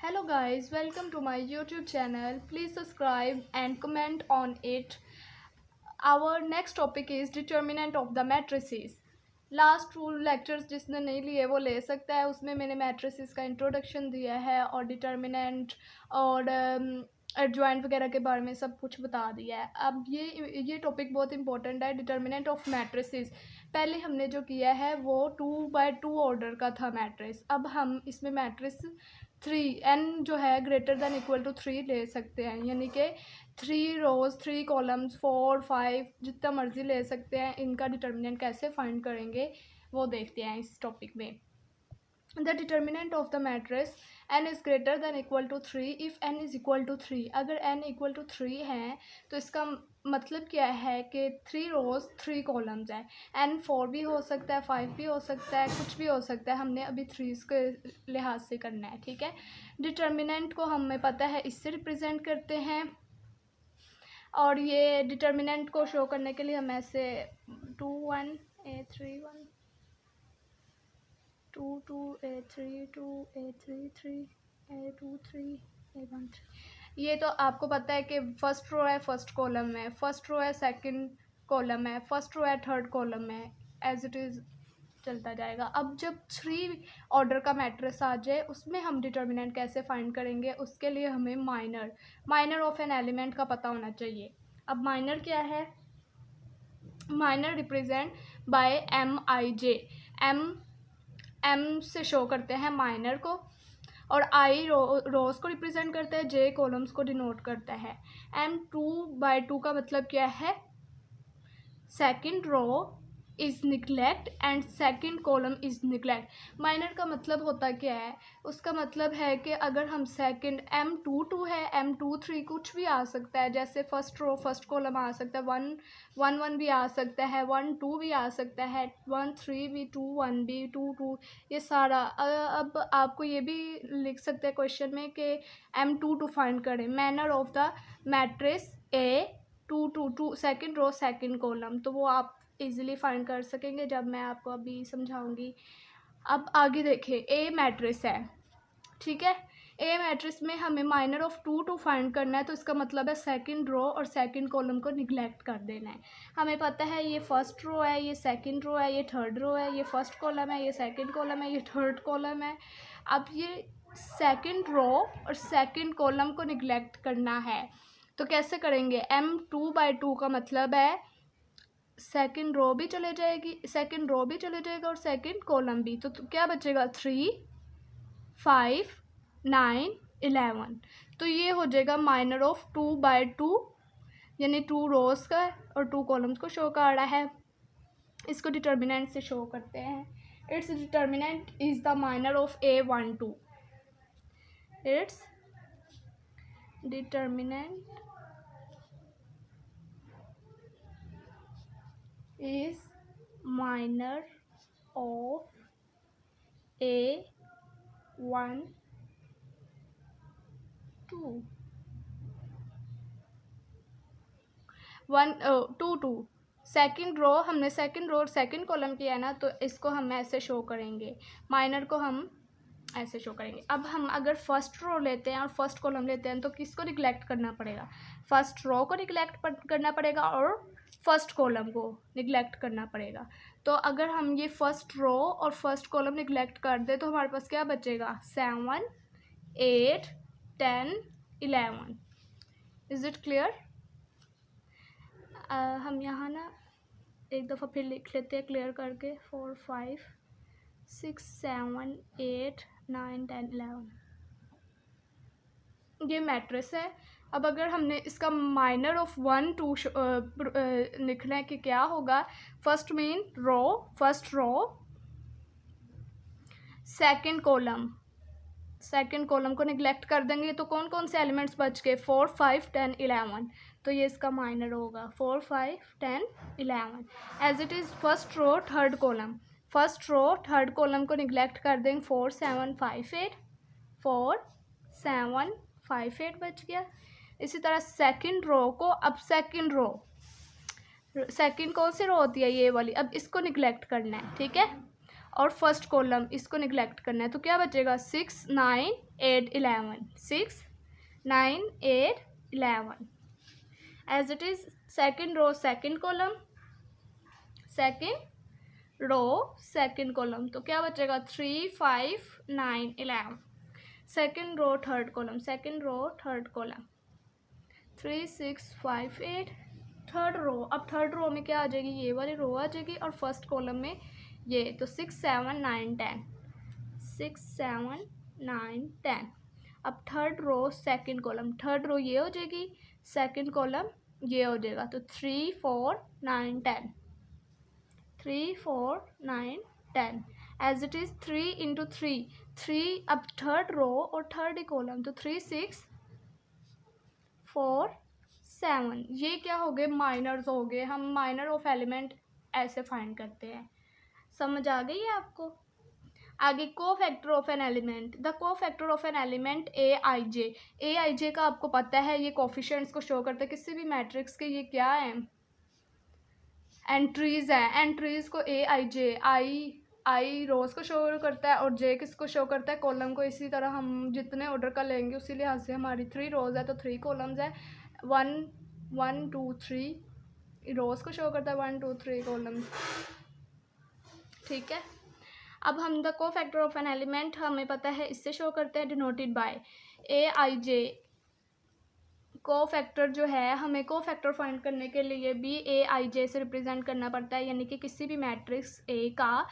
Hello guys, welcome to my YouTube channel. Please subscribe and comment on it. Our next topic is determinant of the matrices. Last 2 lectures जिसने नहीं लिए वो ले सकता है, उसमें मैंने मैट्रिसेस का इंट्रोडक्शन दिया है और डिटर्मिनेंट और एडजॉइंट वगैरह के बारे में सब कुछ बता दिया है। अब ये टॉपिक बहुत इंपॉर्टेंट है, डिटर्मिनेंट ऑफ मैट्रिसेस। पहले हमने जो किया है वो 2x2 ऑर्डर का था मैट्रिक्स। अब हम इसमें मैट्रिक्स 3 n जो है ग्रेटर दैन इक्वल टू 3 ले सकते हैं, यानी कि 3 रोज़ 3 कॉलम्स 4 5 जितना मर्ज़ी ले सकते हैं। इनका डिटर्मिनेंट कैसे फाइंड करेंगे वो देखते हैं इस टॉपिक में। The determinant of the matrix n is greater than equal to 3 if n is equal to 3। अगर n इक्वल टू 3 है तो इसका मतलब क्या है कि 3 रोज़ 3 कॉलम्स हैं। n 4 भी हो सकता है, 5 भी हो सकता है, कुछ भी हो सकता है। हमने अभी 3 के लिहाज से करना है, ठीक है। डिटर्मिनेंट को हमें पता है इससे रिप्रेजेंट करते हैं, और ये डिटर्मिनेंट को शो करने के लिए हम ऐसे 2 1 a 3 1 2 2 a 3 2 a 3 3 a 2 3 a 1 3। ये तो आपको पता है कि फर्स्ट रो है, फर्स्ट कॉलम है, फर्स्ट रो है, सेकंड कॉलम है, फर्स्ट रो है, थर्ड कॉलम है, एज इट इज़ चलता जाएगा। अब जब 3 ऑर्डर का मैट्रिक्स आ जाए उसमें हम डिटर्मिनेंट कैसे फाइंड करेंगे, उसके लिए हमें माइनर ऑफ एन एलिमेंट का पता होना चाहिए। अब माइनर क्या है? Minor represent by MIJ। M से शो करते हैं माइनर को, और आई रोज़ को रिप्रेजेंट करता है, जे कॉलम्स को डिनोट करता है। M2/2 का मतलब क्या है? Second row is neglect and second column is neglect. Minor का मतलब होता क्या है? उसका मतलब है कि अगर हम सेकंड M22 है, M23 कुछ भी आ सकता है, जैसे फर्स्ट रो फर्स्ट कॉलम आ सकता है, 1 भी आ सकता है, 1 2 भी आ सकता है, 1 3 भी, 2 1 भी, 2 2, ये सारा। अब आपको ये भी लिख सकते हैं क्वेश्चन में कि M22 फाइंड करें। Minor of the matrix A2 second row second column, तो वो आप इजीली फाइंड कर सकेंगे जब मैं आपको अभी समझाऊंगी। अब आगे देखिए, ए मैट्रिक्स है, ठीक है। ए मैट्रिक्स में हमें माइनर ऑफ 2 फाइंड करना है, तो इसका मतलब है सेकंड रो और सेकंड कॉलम को निगलेक्ट कर देना है। हमें पता है ये फर्स्ट रो है, ये सेकंड रो है, ये थर्ड रो है, ये फर्स्ट कॉलम है, ये सेकंड कॉलम है, ये थर्ड कॉलम है। अब ये सेकंड रो और सेकंड कॉलम को निगलेक्ट करना है, तो कैसे करेंगे? M2/2 का मतलब है सेकंड रो भी चले जाएगी, सेकंड रो भी चले जाएगा और सेकंड कॉलम भी। तो क्या बचेगा? 3 5 9 11। तो ये हो जाएगा माइनर ऑफ 2/2, यानी 2 रोज का और 2 कॉलम्स को शो कर रहा है। इसको डिटर्मिनेंट से शो करते हैं। It's determinant is the minor of A12। इट्स डिटर्मिनेंट is minor of A1 2 1 2 2। Second row, हमने सेकेंड रो और सेकेंड कॉलम किया है ना, तो इसको हम ऐसे शो करेंगे, माइनर को हम ऐसे शो करेंगे। अब हम अगर फर्स्ट रो लेते हैं और फर्स्ट कॉलम लेते हैं तो किसको निगलेक्ट करना पड़ेगा? फर्स्ट रो को निगलेक्ट करना पड़ेगा और फर्स्ट कॉलम को निगलेक्ट करना पड़ेगा। तो अगर हम ये फर्स्ट रो और फर्स्ट कॉलम निगलेक्ट कर दे तो हमारे पास क्या बचेगा? 7 8 10 11। Is it clear? हम यहाँ ना एक दफ़ा फिर लिख लेते हैं क्लियर करके। 4 5 6 7 8 9 10 11, ये मैट्रिक्स है। अब अगर हमने इसका माइनर ऑफ 1 2 लिखना है कि क्या होगा? फर्स्ट मीन रो, फर्स्ट रो, सेकंड कॉलम को निगलेक्ट कर देंगे तो कौन कौन से एलिमेंट्स बच गए? 4 5 10 11। तो ये इसका माइनर होगा 4 5 10 11। As it is first row third column, first row third column को निगलेक्ट कर देंगे, 4 7 5 8 4 7 5 8 बच गया। इसी तरह सेकंड रो को, अब सेकंड कौन सी रो होती है? ये वाली। अब इसको निगलेक्ट करना है, ठीक है। और फर्स्ट कॉलम इसको निगलेक्ट करना है, तो क्या बचेगा 6 9 8 11, 6 9 8 11 as it is. Second row second column, second row second column, तो क्या बचेगा 3 5 9 11। Second row third column, second row third column 3 6 5 8। Third row, अब थर्ड रो में क्या आ जाएगी, ये वाली रो आ जाएगी और फर्स्ट कॉलम में ये, तो 6 7 9 10, 6 7 9 10। अब third row second column, third row ये हो जाएगी, सेकंड कॉलम ये हो जाएगा, तो 3 4 9 10, 3 4 9 10 एज इट इज़। 3 इंटू 3 3, अब थर्ड रो और थर्ड कॉलम, तो 3 6 4 7। ये क्या हो गए, माइनर्स हो गए। हम माइनर ऑफ एलिमेंट ऐसे फाइंड करते हैं। समझ आ गई है आपको। आगे cofactor of an element, the cofactor of an element a i j. A i j का आपको पता है, ये कोफिशिएंट्स को शो करता है किसी भी मैट्रिक्स के। ये क्या है, एंट्रीज है। एंट्रीज को ए आई जे, आई रोज को शो करता है और जे किसको शो करता है, कॉलम को। इसी तरह हम जितने ऑर्डर का लेंगे उसी लिहाज से हमारी 3 रोज है तो 3 कॉलम्स है। 1 1 2 3 रोज को शो करता है, 1 2 3 कॉलम्स। ठीक है। अब हम the cofactor of an element हमें पता है, इससे शो करते हैं, denoted by A i J. Cofactor जो है, हमें कोफैक्टर फाइंड करने के लिए भी ए आई जे से रिप्रेजेंट करना पड़ता है, यानी कि किसी भी मैट्रिक्स ए का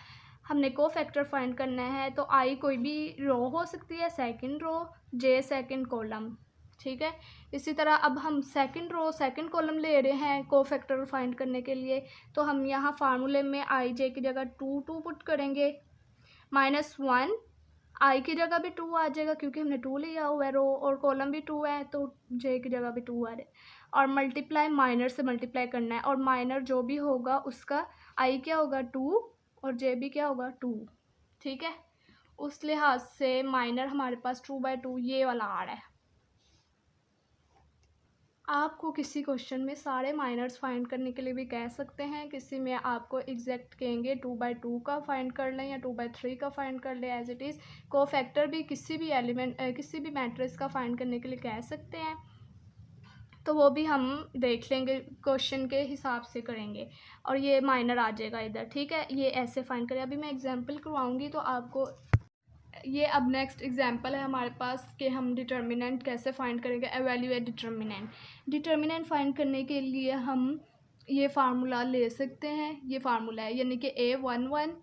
हमने कोफैक्टर फाइंड करना है तो आई कोई भी रो हो सकती है, सेकंड रो, जे सेकंड कॉलम। ठीक है। इसी तरह अब हम सेकंड रो सेकंड कॉलम ले रहे हैं कोफैक्टर फाइंड करने के लिए, तो हम यहाँ फार्मूले में आई जे की जगह 2 2 पुट करेंगे, -1 आई की जगह भी 2 आ जाएगा क्योंकि हमने 2 लिया हुआ है, रो और कॉलम भी 2 है तो जे की जगह भी 2 आ रहा है। और मल्टीप्लाई माइनर से मल्टीप्लाई करना है, और माइनर जो भी होगा उसका आई क्या होगा 2 और जे भी क्या होगा 2। ठीक है। उस लिहाज से माइनर हमारे पास 2/2 ये वाला आ रहा है। आपको किसी क्वेश्चन में सारे माइनर्स फाइंड करने के लिए भी कह सकते हैं, किसी में आपको एग्जैक्ट कहेंगे 2/2 का फाइंड कर लें या 2/3 का फाइंड कर लें। एज इट इज़ कोफैक्टर भी किसी भी एलिमेंट किसी भी मैट्रिक्स का फाइंड करने के लिए कह सकते हैं, तो वो भी हम देख लेंगे, क्वेश्चन के हिसाब से करेंगे। और ये माइनर आ जाएगा इधर। ठीक है, ये ऐसे फाइंड करें। अभी मैं एग्जाम्पल करवाऊँगी तो आपको ये अब नेक्स्ट एग्जांपल है हमारे पास कि हम डिटर्मिनेंट कैसे फाइंड करेंगे। एवेल्यूएट डिटर्मिनेंट, डिटर्मिनेंट फाइंड करने के लिए हम ये फार्मूला ले सकते हैं। ये फार्मूला है, यानी कि A11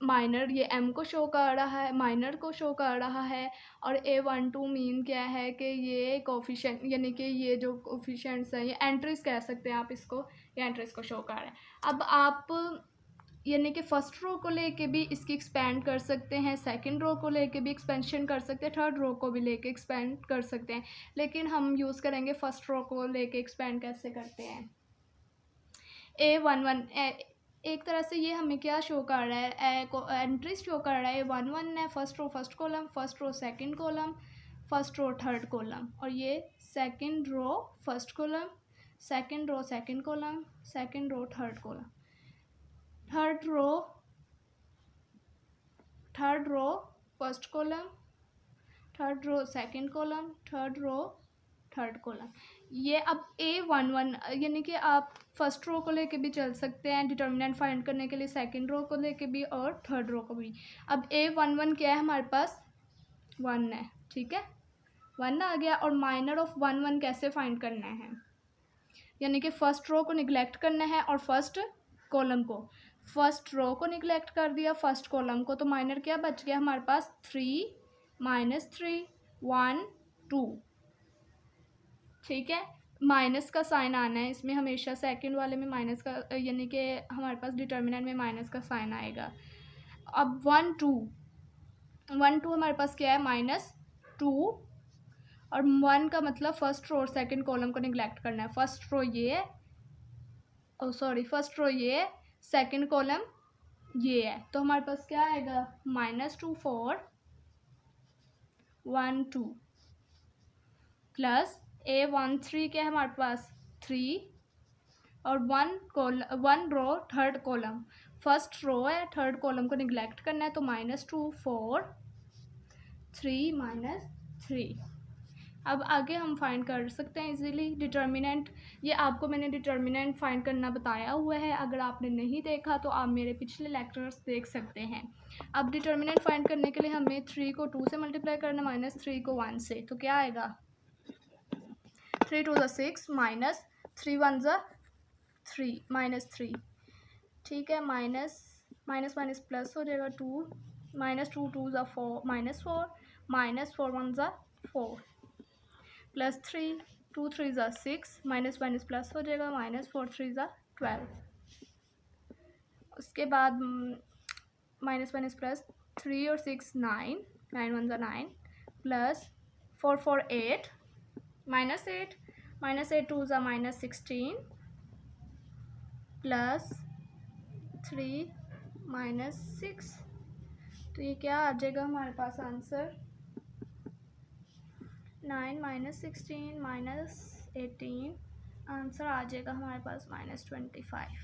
माइनर ये m को शो कर रहा है, माइनर को शो कर रहा है, और A12 मीन क्या है कि ये कोफिशिएंट, यानी कि ये जो कोफिशिएंट्स हैं ये एंट्रीज कह सकते हैं आप इसको, ये एंट्रीज को शो कर रहा है। अब आप यानी कि फर्स्ट रो को लेके भी इसकी एक्सपेंड कर सकते हैं, सेकंड रो को लेके भी एक्सपेंशन कर सकते हैं, थर्ड रो को भी लेके एक्सपेंड कर सकते हैं, लेकिन हम यूज़ करेंगे फर्स्ट रो को लेके एक्सपेंड कैसे करते हैं। A11 एक तरह से ये हमें क्या शो कर रहा है, एंट्री शो कर रहा है। 11 है first row first column, first row second column, first row third column, और ये second row first column, second row second column, second row third column, third row first column, third row second column, third row third column. ये अब A11 यानी कि आप first row को लेके भी चल सकते हैं डिटर्मिनेंट फाइंड करने के लिए, सेकंड रो को लेके भी और थर्ड रो को भी। अब A11 क्या है हमारे पास 1 है। ठीक है, 1 आ गया। और माइनर ऑफ 1 1 कैसे फाइंड करना है, यानी कि फर्स्ट रो को निगलेक्ट करना है और फर्स्ट कॉलम को। फर्स्ट रो को निगलेक्ट कर दिया, फर्स्ट कॉलम को, तो माइनर क्या बच गया हमारे पास 3 -3 1 2। ठीक है, माइनस का साइन आना है इसमें हमेशा, सेकंड वाले में माइनस का, यानी कि हमारे पास डिटर्मिनेंट में माइनस का साइन आएगा। अब 1 2 हमारे पास क्या है -2, और 1 का मतलब फर्स्ट रो और सेकंड कॉलम को निगलेक्ट करना है। फर्स्ट रो ये है, फर्स्ट रो ये है, सेकंड कॉलम ये है, तो हमारे पास क्या आएगा -2 4 1 2 प्लस A13 क्या है हमारे पास 3 और one row third column, first row है, थर्ड कॉलम को निगलेक्ट करना है, तो -2 4 3 -3। अब आगे हम फाइंड कर सकते हैं इजीली डिटर्मिनेंट। ये आपको मैंने डिटर्मिनेंट फाइंड करना बताया हुआ है, अगर आपने नहीं देखा तो आप मेरे पिछले लेक्चर्स देख सकते हैं। अब डिटर्मिनेंट फाइंड करने के लिए हमें 3 को 2 से मल्टीप्लाई करना, -3 को 1 से, तो क्या आएगा 3 2 6 -3 1 3 -3, ठीक है। माइनस माइनस माइनस प्लस हो जाएगा 2 -2 2 4 -4 -4 1 4 +3 2 3 6 माइनस माइनस प्लस हो जाएगा -4 3 12। उसके बाद माइनस माइनस प्लस 3 और 6 9 9 1 9 +4 4 8 -8 -8 2 -16 +3 -6। तो ये क्या आ जाएगा हमारे पास आंसर 9 -16 -18, आंसर आ जाएगा हमारे पास -25।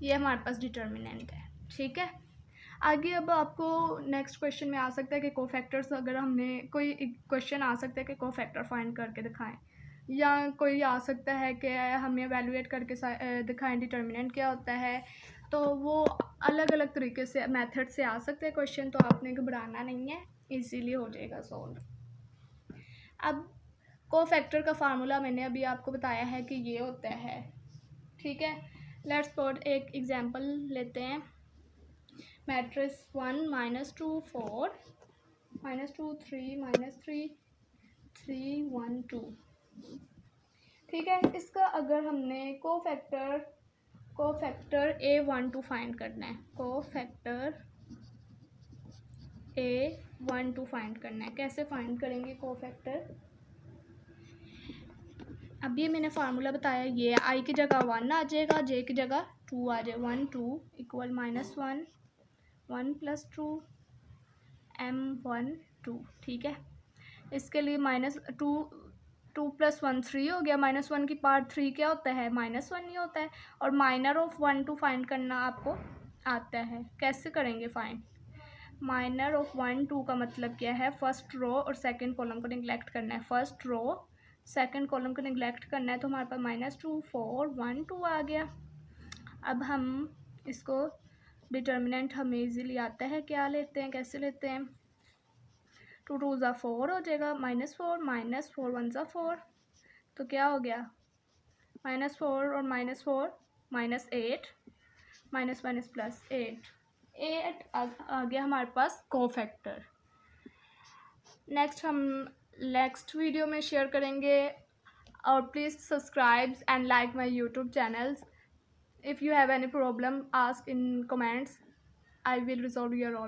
ये हमारे पास डिटर्मिनेंट है, ठीक है। आगे अब आपको नेक्स्ट क्वेश्चन में आ सकता है कि कोफैक्टर्स, अगर हमने कोई क्वेश्चन आ सकता है कि कोफैक्टर फाइंड करके दिखाएं, या कोई आ सकता है कि हमें एवेलुएट करके दिखाएं डिटर्मिनेंट क्या होता है। तो वो अलग अलग तरीके से मेथड से आ सकते हैं क्वेश्चन, तो आपने घबराना नहीं है, इजीली हो जाएगा सॉल्व। अब कोफैक्टर का फार्मूला मैंने अभी आपको बताया है कि ये होता है, ठीक है। लेट्स पुट एक एग्जांपल लेते हैं। मैट्रिक्स 1 -2 4 -2 3 -3 3 1 2, ठीक है। इसका अगर हमने कोफैक्टर A12 फाइंड करना है, कोफैक्टर A12 फाइंड करना है, कैसे फाइंड करेंगे कोफैक्टर। अब ये मैंने फार्मूला बताया, ये I की जगह 1 आ जाएगा, J की जगह 2 आ जाएगा, 1 2 इक्वल -1 1 + 2 M1 2, ठीक है। इसके लिए -2 2 + 1 3 हो गया, -1 की पार्ट 3 क्या होता है -1 ही होता है। और माइनर ऑफ 1 2 फाइंड करना आपको आता है, कैसे करेंगे फाइंड। माइनर ऑफ 1 2 का मतलब क्या है, फर्स्ट रो और सेकंड कॉलम को निगलेक्ट करना है, फर्स्ट रो सेकंड कॉलम को निगलेक्ट करना है, तो हमारे पास -2 4 1 2 आ गया। अब हम इसको डिटर्मिनेंट हमें इजीली आता है, क्या लेते हैं, कैसे लेते हैं। 2 2 4 हो जाएगा, -4 -4 1 4, तो क्या हो गया -4 और -4 -8 माइनस माइनस प्लस 8 आ गया हमारे पास कोफैक्टर। नेक्स्ट हम नेक्स्ट वीडियो में शेयर करेंगे, और please subscribe and like my YouTube channels. If you have any problem ask in comments, I will resolve your all.